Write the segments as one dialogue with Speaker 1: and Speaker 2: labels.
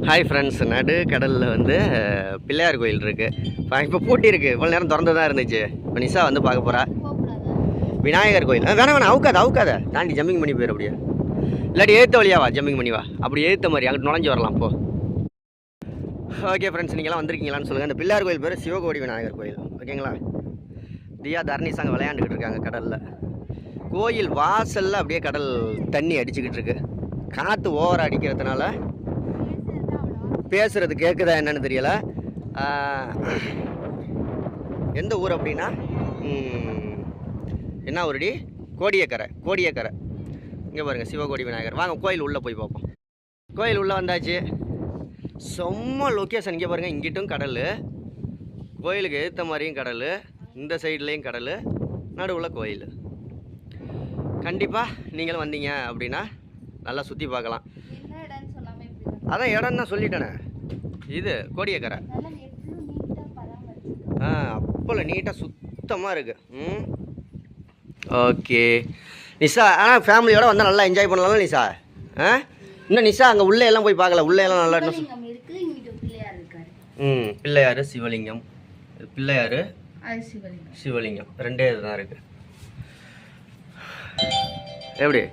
Speaker 1: Hi friends, நடு கடலில் வந்து பிள்ளையார் கோயில் இருக்குது. இப்போ பூட்டி இருக்குது. இவ்வளோ நேரம் திறந்து தான் இருந்துச்சு. இப்போ நிஷா வந்து பார்க்க போகிறா. விநாயகர் கோயில் வேணாம் அவுக்காத தாண்டி ஜம்பிங் பண்ணி போயிரு. அப்படியே இல்லாட்டி ஏற்ற வழியாவா ஜம்பிங் பண்ணி வா. அப்படி ஏற்ற மாதிரி அங்கிட்டு நுழைஞ்சு வரலாம். இப்போ ஓகே ஃப்ரெண்ட்ஸ், நீங்களாம் வந்திருக்கீங்களான்னு சொல்லுங்கள். இந்த பிள்ளையார் கோயில் பேர் சிவகோடி விநாயகர் கோயில். ஓகேங்களா? தியா தர்னிஸ் அங்கே விளையாண்டுக்கிட்டு இருக்காங்க கடலில். கோயில் வாசலில் அப்படியே கடல் தண்ணி அடிச்சுக்கிட்டு இருக்கு. காற்று ஓவராக அடிக்கிறதுனால பேசுகிறது கேட்குதா என்னன்னு தெரியல. எந்த ஊர் அப்படின்னா என்ன ஊருடி? கோடியக்கரை. இங்கே பாருங்கள், சிவகோடி விநாயகர். வாங்க கோயில் உள்ளே போய் பார்ப்போம். கோயில் உள்ளே வந்தாச்சு. செம்ம லொக்கேஷன். இங்கே பாருங்கள், இங்கிட்டும் கடல், கோயிலுக்கு ஏற்ற மாதிரியும் கடல், இந்த சைட்லேயும் கடல், நடுவில் கோயில். கண்டிப்பாக நீங்களும் வந்தீங்க அப்படின்னா நல்லா சுற்றி பார்க்கலாம். அதான் இடம் தான் சொல்லிட்டேனே, இது கோடியக்கரை. அப்போல நீட்டாக சுத்தமாக இருக்குது. ஓகே நிஷா, ஆனால் ஃபேமிலியோட வந்தால் நல்லா என்ஜாய் பண்ணலாம் நிஷா. இன்னும் நிஷா அங்கே உள்ளே எல்லாம் போய் பார்க்கல. உள்ளே எல்லாம் நல்லா பிள்ளையார் சிவலிங்கம், பிள்ளையார் சிவலிங்கம் ரெண்டே இதுதான் இருக்கு. எப்படி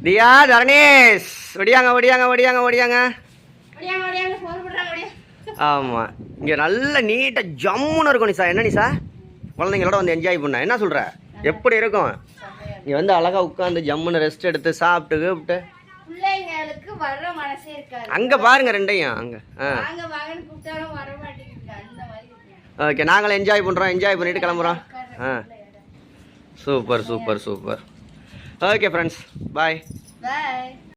Speaker 1: தியா தரணேஷ் ஒடியாங்க. ஆமாம், இங்கே நல்ல நீட்டாக ஜம்முன்னு இருக்கும் நிஷா. என்ன நிஷா, குழந்தைங்களோட வந்து என்ஜாய் பண்ண என்ன சொல்கிற? எப்படி இருக்கும்? இங்கே வந்து அழகாக உட்காந்து ஜம்முன்னு ரெஸ்ட் எடுத்து சாப்பிட்டு அங்கே பாருங்க ரெண்டையும் அங்கே. ஓகே, நாங்களும் என்ஜாய் பண்ணுறோம். என்ஜாய் பண்ணிட்டு கிளம்புறோம். சூப்பர். ஓகே ஃப்ரெண்ட்ஸ், பாய்.